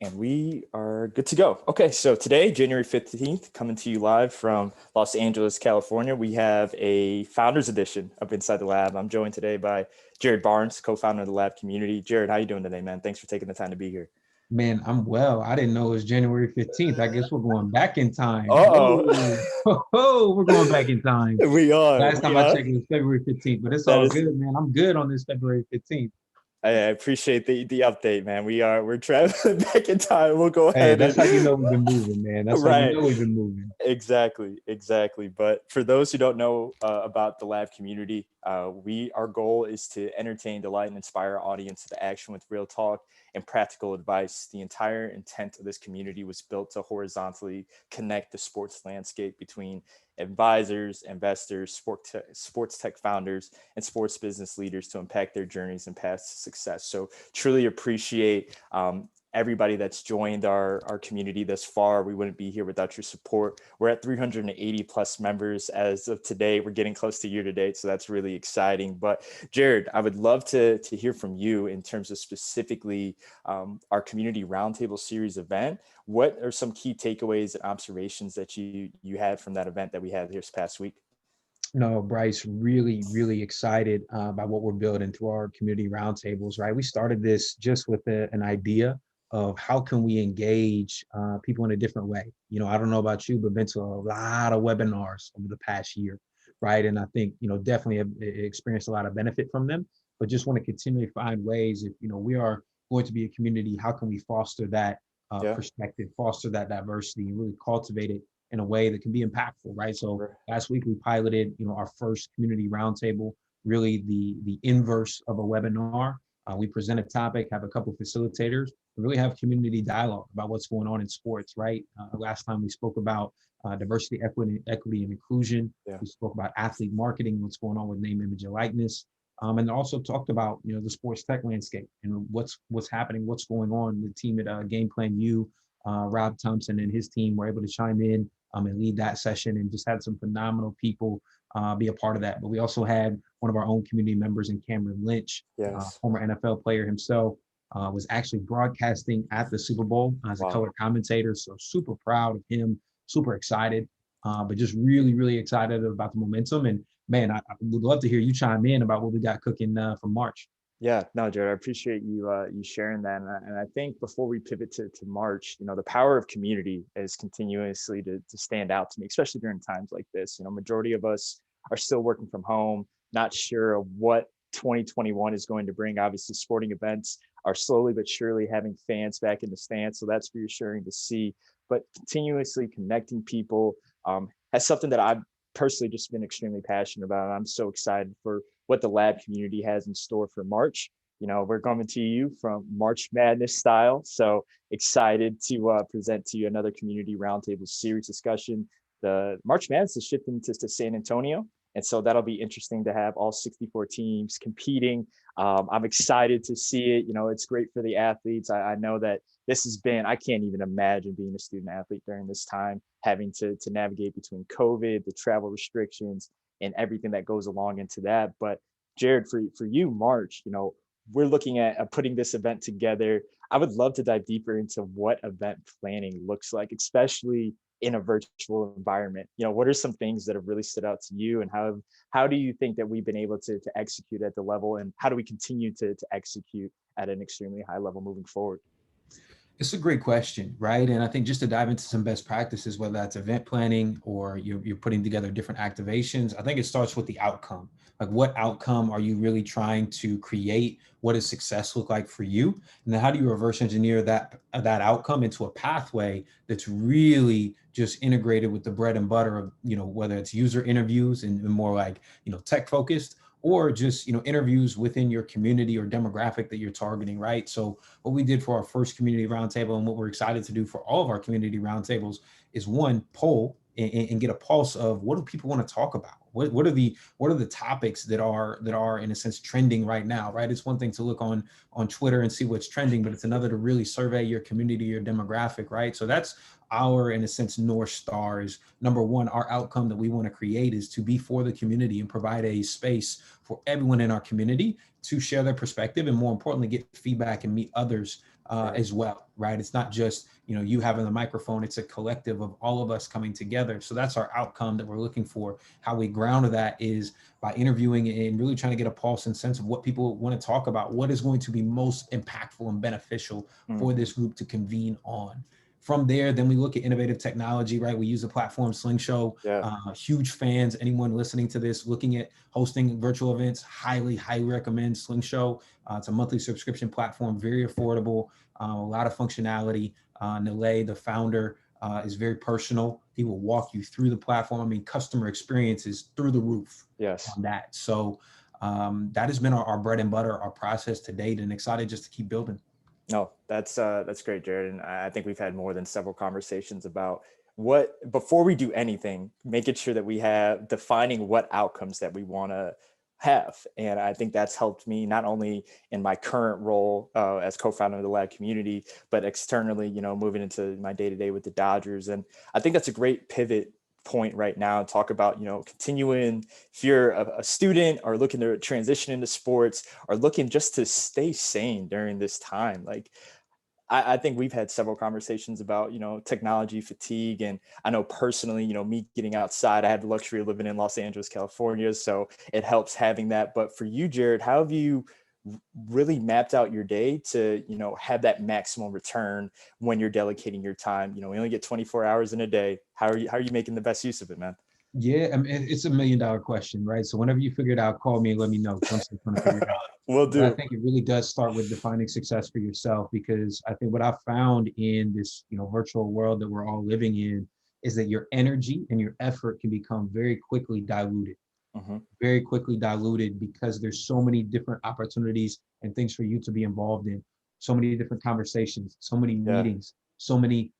And we are good to go. Okay, so today, January 15th, coming to you live from Los Angeles, California, we have a founders edition of Inside the Lab. I'm joined today by Jarrod Barnes, co-founder of the Lab community. Jarrod, how you doing today, man? Thanks for taking the time to be here. Man, I'm well. I didn't know it was January 15th. I guess we're going back in time. Uh-oh. Whoa, we're going back in time. We are. Last time I checked, it was February 15th, but it's That all is, good, man. I'm good on this February 15th. I appreciate the update, man. We're traveling back in time. We'll go Hey, ahead that's and how you know we've been moving, man. That's how you right. know we've been moving. Exactly. But for those who don't know about the Lab community, our goal is to entertain, delight, and inspire our audience to action with real talk and practical advice. The entire intent of this community was built to horizontally connect the sports landscape between advisors, investors, sports tech founders, and sports business leaders to impact their journeys and paths to success. So truly appreciate everybody that's joined our community thus far. We wouldn't be here without your support. We're at 380 plus members as of today. We're getting close to year to date, so that's really exciting. But Jarrod, I would love to hear from you in terms of specifically our Community Roundtable Series event. What are some key takeaways and observations that you had from that event that we had this past week? No, Bryce, really excited by what we're building through our community roundtables, right? We started this just with an idea of how can we engage people in a different way. I don't know about you, but been to a lot of webinars over the past year, right? And I think, definitely have experienced a lot of benefit from them, but just want to continually find ways if, we are going to be a community, how can we foster that Yeah. perspective, foster that diversity, and really cultivate it in a way that can be impactful, right? So last week we piloted, our first community roundtable, really the inverse of a webinar. We present a topic, have a couple of facilitators, and really have community dialogue about what's going on in sports, right? Last time we spoke about diversity, equity, and inclusion. Yeah. We spoke about athlete marketing, what's going on with name, image, and likeness. And also talked about, the sports tech landscape and what's happening, what's going on. The team at GamePlanU, Rob Thompson and his team were able to chime in and lead that session, and just had some phenomenal people be a part of that. But we also had one of our own community members in Cameron Lynch, Yes. former NFL player himself, was actually broadcasting at the SuperBowl as a color commentator. So super proud of him, super excited, but just really excited about the momentum. And man, I would love to hear you chime in about what we got cooking for March. Yeah, no, Jared, I appreciate you sharing that. And I think before we pivot to March, the power of community is continuously to stand out to me, especially during times like this. Majority of us are still working from home, not sure of what 2021 is going to bring. Obviously, sporting events are slowly but surely having fans back in the stands. So that's reassuring to see. But continuously connecting people has something that I've personally just been extremely passionate about. And I'm so excited for what the Lab community has in store for March. We're coming to you from March Madness style. So excited to present to you another Community Roundtable Series discussion. The March Madness is shifting to San Antonio. And so that'll be interesting to have all 64 teams competing. I'm excited to see it. It's great for the athletes. I know that I can't even imagine being a student athlete during this time, having to navigate between COVID, the travel restrictions, and everything that goes along into that. But Jarrod, for you, March, we're looking at putting this event together. I would love to dive deeper into what event planning looks like, especially in a virtual environment. What are some things that have really stood out to you, and how do you think that we've been able to execute at the level, and how do we continue to execute at an extremely high level moving forward? It's a great question, right? And I think just to dive into some best practices, whether that's event planning or you're putting together different activations, I think it starts with the outcome. Like, what outcome are you really trying to create? What does success look like for you? And then how do you reverse engineer that outcome into a pathway that's really just integrated with the bread and butter of, whether it's user interviews and more like, tech focused, or just, interviews within your community or demographic that you're targeting, right? So what we did for our first community roundtable, and what we're excited to do for all of our community roundtables, is one, poll and get a pulse of what do people want to talk about? What are the topics that are in a sense trending right now, right? It's one thing to look on Twitter and see what's trending, but it's another to really survey your community, your demographic, right? So that's our, in a sense, North Star is number one. Our outcome that we want to create is to be for the community and provide a space for everyone in our community to share their perspective, and more importantly, get feedback and meet others as well, right? It's not just, you having the microphone, it's a collective of all of us coming together. So that's our outcome that we're looking for. How we ground that is by interviewing and really trying to get a pulse and sense of what people want to talk about, what is going to be most impactful and beneficial for this group to convene on. From there, then we look at innovative technology, right? We use the platform Slingshot. Huge fans. Anyone listening to this, looking at hosting virtual events, highly recommend Slingshot. It's a monthly subscription platform, very affordable, a lot of functionality. Nile, the founder, is very personal. He will walk you through the platform. I mean, customer experience is through the roof on that. So that has been our bread and butter, our process to date, and excited just to keep building. No, that's great, Jarrod. And I think we've had more than several conversations about before we do anything, making sure that we have defining what outcomes that we want to have. And I think that's helped me not only in my current role as co-founder of the lab community, but externally, moving into my day-to-day with the Dodgers. And I think that's a great pivot point right now, talk about continuing, if you're a student or looking to transition into sports or looking just to stay sane during this time. Like I think we've had several conversations about technology fatigue, and I know personally me getting outside, I have the luxury of living in Los Angeles, California, so it helps having that. But for you, Jarrod, how have you really mapped out your day to have that maximum return when you're dedicating your time? We only get 24 hours in a day. How are you making the best use of it, man? Yeah, I mean, it's $1 million question, right? So whenever you figure it out, call me and let me know. I'm still trying to figure it out. Will do. But I think it really does start with defining success for yourself, because I think what I've found in this virtual world that we're all living in is that your energy and your effort can become very quickly diluted. Very quickly diluted, because there's so many different opportunities and things for you to be involved in, so many different conversations, so many meetings, so many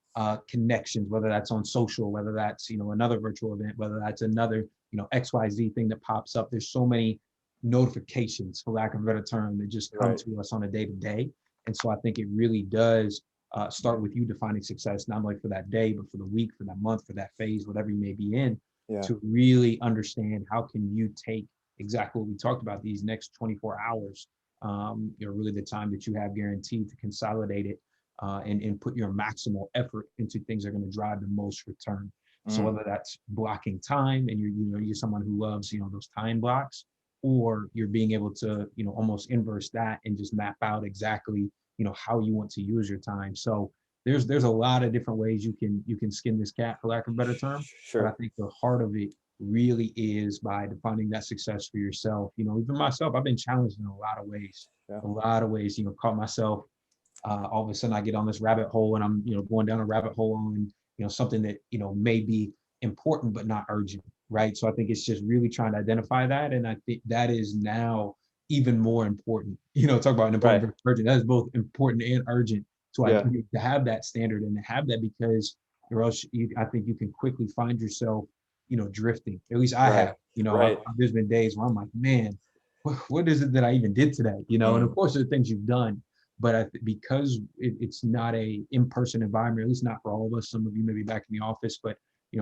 connections, whether that's on social, whether that's another virtual event, whether that's another XYZ thing that pops up. There's so many notifications, for lack of a better term, that just come to us on a day-to-day. And so I think it really does start with you defining success, not only for that day, but for the week, for that month, for that phase, whatever you may be in. To really understand how can you take exactly what we talked about, these next 24 hours, really the time that you have guaranteed, to consolidate it and put your maximal effort into things that are going to drive the most return. So whether that's blocking time, and you're someone who loves those time blocks, or you're being able to almost inverse that and just map out exactly how you want to use your time. So there's a lot of different ways you can skin this cat, for lack of a better term. But I think the heart of it really is by defining that success for yourself. Even myself, I've been challenged in a lot of ways. Caught myself all of a sudden I get on this rabbit hole, and I'm going down a rabbit hole on something that may be important but not urgent, right? So I think it's just really trying to identify that, and I think that is now even more important. Talk about important versus urgent. That is both important and urgent. So to have that standard and to have that, because or else I think you can quickly find yourself drifting. At least I have. There's been days where I'm like, man, what is it that I even did today? And of course there are things you've done, but because it's not a in-person environment, at least not for all of us. Some of you may be back in the office, but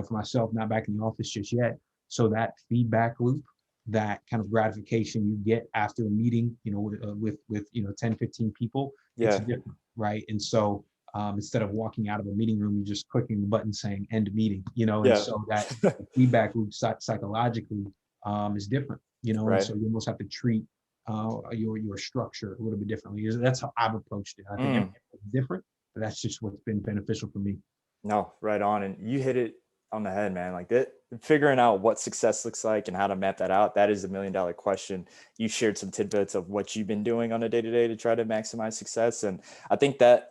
for myself, not back in the office just yet. So that feedback loop, that kind of gratification you get after a meeting, with 10, 15 people, it's different, right? And so instead of walking out of a meeting room, you're just clicking the button saying end meeting, and so that feedback loop psychologically is different, and so you almost have to treat your structure a little bit differently. That's how I've approached it. I think everything's different, but that's just what's been beneficial for me. No, right on. And you hit it on the head, man. Like that, figuring out what success looks like and how to map that out, that is $1 million question. You shared some tidbits of what you've been doing on a day-to-day to try to maximize success. And I think that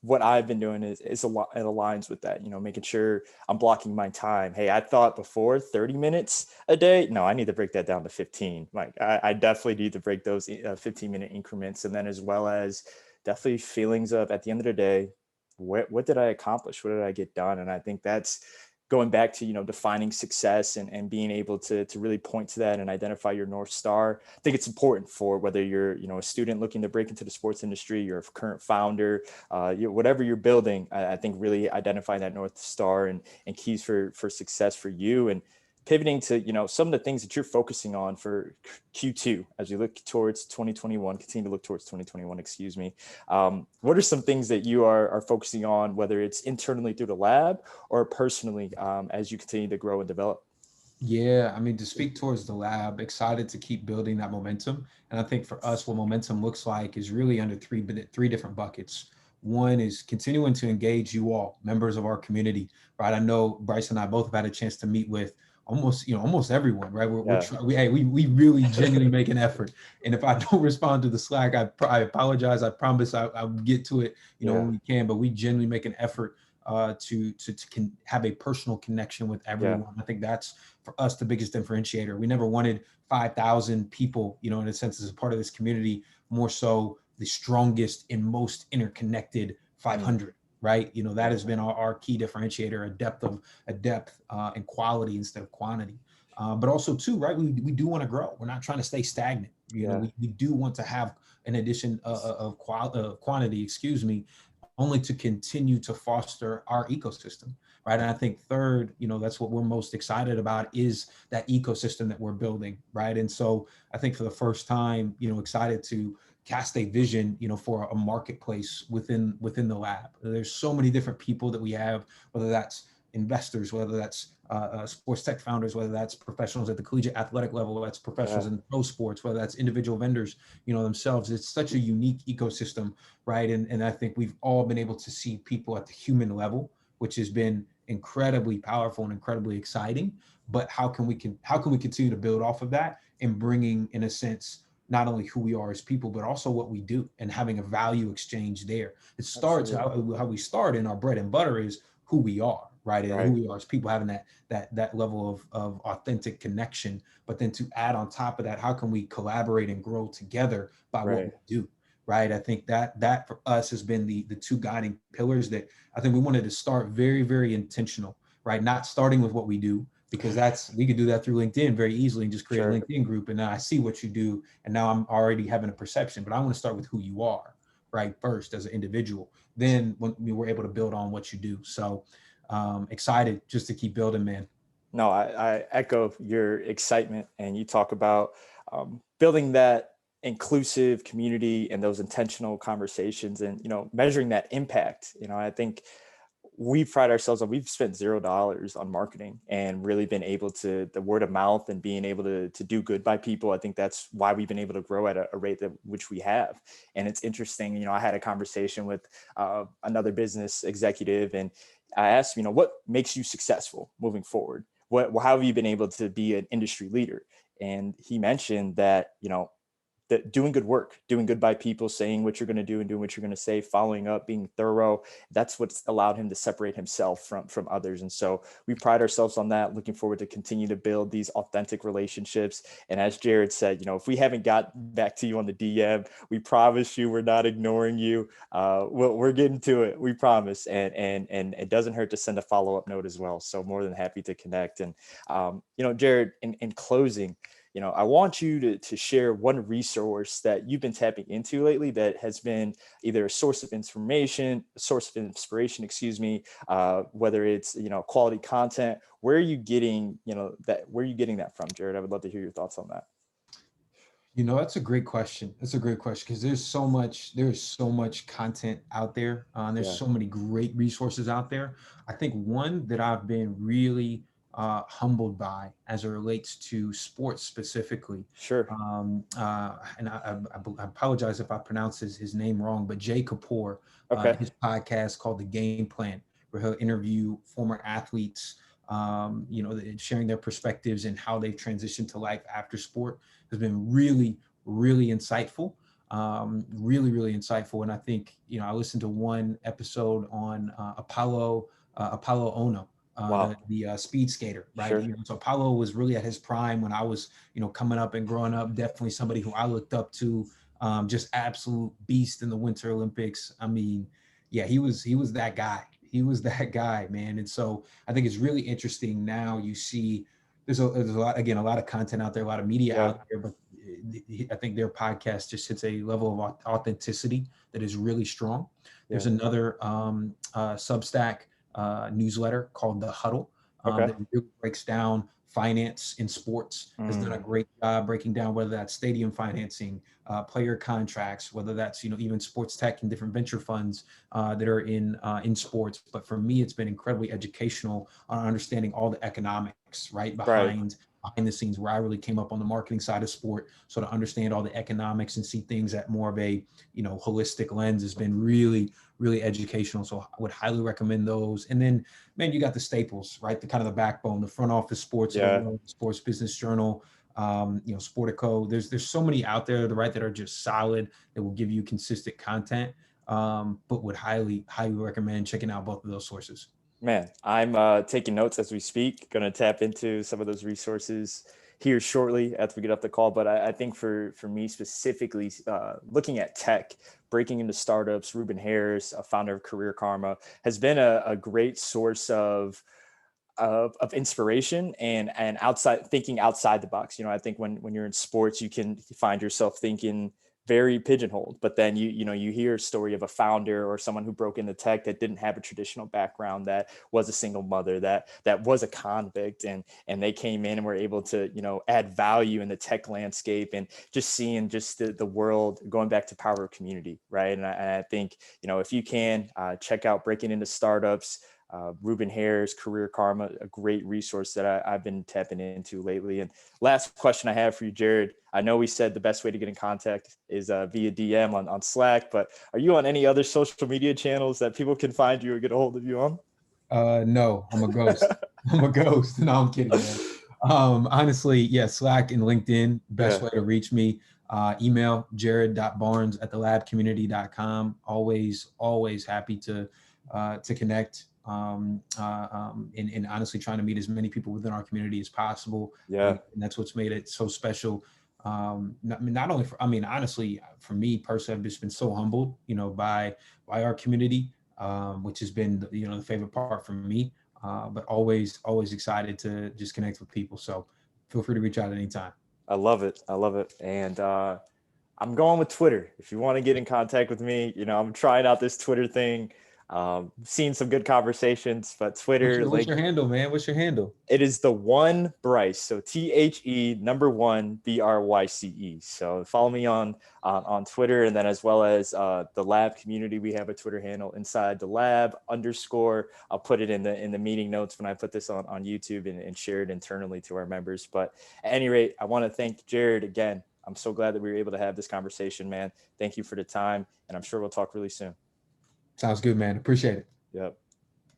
what I've been doing is a lot, it aligns with that, making sure I'm blocking my time. Hey, I thought before 30 minutes a day. No, I need to break that down to 15. Like I definitely need to break those 15-minute increments. And then as well as definitely feelings of, at the end of the day, what did I accomplish? What did I get done? And I think that's going back to, defining success and being able to really point to that and identify your North Star. I think it's important for whether you're, a student looking to break into the sports industry, you're a current founder, whatever you're building. I think really identifying that North Star and keys for success for you, and pivoting to, some of the things that you're focusing on for Q2 as we look towards 2021, continue to look towards 2021, excuse me. What are some things that you are focusing on, whether it's internally through the lab or personally, as you continue to grow and develop? Yeah, I mean, to speak towards the lab, excited to keep building that momentum. And I think for us, what momentum looks like is really under three different buckets. One is continuing to engage you all, members of our community, right? I know Bryce and I both have had a chance to meet with almost everyone, right? Yeah. We really genuinely make an effort. And if I don't respond to the Slack, I apologize. I promise I'll get to it, when we can. But we genuinely make an effort to have a personal connection with everyone. I think that's for us the biggest differentiator. We never wanted 5,000 people, in a sense, as a part of this community, more so the strongest and most interconnected 500. Right, that has been our key differentiator, a depth and quality instead of quantity. But also too, right, we do want to grow. We're not trying to stay stagnant. We do want to have an addition of quantity, excuse me, only to continue to foster our ecosystem, right? And I think third, that's what we're most excited about, is that ecosystem that we're building, right? And so I think for the first time, excited to cast a vision, for a marketplace within the lab. There's so many different people that we have, whether that's investors, whether that's sports tech founders, whether that's professionals at the collegiate athletic level, whether that's professionals in pro sports, whether that's individual vendors, themselves. It's such a unique ecosystem, right? And I think we've all been able to see people at the human level, which has been incredibly powerful and incredibly exciting. But how can we continue to build off of that and bringing, in a sense, not only who we are as people, but also what we do, and having a value exchange there. It starts how we start in our bread and butter is who we are, right? And who we are as people, having that level of authentic connection. But then to add on top of that, how can we collaborate and grow together by what we do, right? I think that for us has been the two guiding pillars that I think we wanted to start very, very intentional, right? Not starting with what we do, because we could do that through LinkedIn very easily and just create a LinkedIn group. And now I see what you do, and now I'm already having a perception, but I want to start with who you are, right? First, as an individual, then when we were able to build on what you do. So excited just to keep building, man. No, I echo your excitement, and you talk about building that inclusive community and those intentional conversations, and measuring that impact. I think we pride ourselves on, we've spent $0 on marketing and really been able to, the word of mouth and being able to do good by people. I think that's why we've been able to grow at a rate that which we have. And it's interesting, I had a conversation with another business executive, and I asked, what makes you successful moving forward? How have you been able to be an industry leader? And he mentioned that, that doing good work, doing good by people, saying what you're going to do and doing what you're going to say, following up, being thorough. That's what's allowed him to separate himself from others. And so we pride ourselves on that, looking forward to continue to build these authentic relationships. And as Jarrod said, if we haven't got back to you on the DM, we promise you we're not ignoring you. We're getting to it, we promise. And it doesn't hurt to send a follow-up note as well. So more than happy to connect. And, Jarrod, in closing, I want you to share one resource that you've been tapping into lately that has been either a source of inspiration, excuse me, whether it's, quality content. Where are you getting, that from, Jarrod? I would love to hear your thoughts on that. That's a great question. That's a great question, because there's so much content out there. And there's so many great resources out there. I think one that I've been really humbled by as it relates to sports specifically. Sure. And I apologize if I pronounce his name wrong, but Jay Kapoor, his podcast called The Game Plan, where he'll interview former athletes, sharing their perspectives and how they've transitioned to life after sport, has been really, really insightful. Really, really insightful. And I think, I listened to one episode on Apollo Ono, the speed skater, right? Sure. So Apollo was really at his prime when I was, coming up and growing up. Definitely somebody who I looked up to, just absolute beast in the Winter Olympics. I mean, yeah, he was that guy. He was that guy, man. And so I think it's really interesting now. You see, there's a lot, again, a lot of content out there, a lot of media Yeah. out there, but I think their podcast just hits a level of authenticity that is really strong. There's Yeah. another Substack newsletter called The Huddle Okay. that really breaks down finance in sports, has done a great job breaking down whether that's stadium financing, player contracts, whether that's, even sports tech and different venture funds that are in sports. But for me, it's been incredibly educational on understanding all the economics, right, Right. behind the scenes, where I really came up on the marketing side of sport. So to understand all the economics and see things at more of a, holistic lens has been really, really educational. So I would highly recommend those. And then, man, you got the staples, right? The kind of the backbone, the front office sports, Yeah. the Sports Business Journal, Sportico. There's so many out there, right, that are just solid, that will give you consistent content. But would highly, highly recommend checking out both of those sources. Man, I'm taking notes as we speak. Going to tap into some of those resources here shortly after we get off the call. But I think for me specifically, looking at tech, breaking into startups, Ruben Harris, a founder of Career Karma, has been a great source of inspiration and thinking outside the box. I think when you're in sports, you can find yourself thinking very pigeonholed, but then you hear a story of a founder or someone who broke into tech that didn't have a traditional background, that was a single mother, that was a convict, and they came in and were able to add value in the tech landscape, and just seeing just the world, going back to power of community, right? And I think if you can check out Breaking Into Startups, Ruben Harris, Career Karma, a great resource that I've been tapping into lately. And last question I have for you, Jarrod. I know we said the best way to get in contact is via DM on Slack, but are you on any other social media channels that people can find you or get a hold of you on? No, I'm a ghost. I'm a ghost. No, I'm kidding, man. Honestly, yeah, Slack and LinkedIn, best Yeah. way to reach me. Email jarrod.barnes@thelabcommunity.com. Always happy to connect. And honestly trying to meet as many people within our community as possible. Yeah. And that's what's made it so special. Not only honestly, for me personally, I've just been so humbled, by our community, which has been, the favorite part for me. But always excited to just connect with people. So feel free to reach out anytime. I love it. I love it. And I'm going with Twitter. If you want to get in contact with me, I'm trying out this Twitter thing. Seen some good conversations, but Twitter, What's like, your handle, man? What's your handle? it is the one Bryce. So THE1BRYCE. So follow me on Twitter, and then as well as the lab community. We have a Twitter handle, inside the lab _. I'll put it in the meeting notes when I put this on YouTube and share it internally to our members. But at any rate, I want to thank Jarrod again. I'm so glad that we were able to have this conversation, man. Thank you for the time, and I'm sure we'll talk really soon. Sounds good, man. Appreciate it. Yep.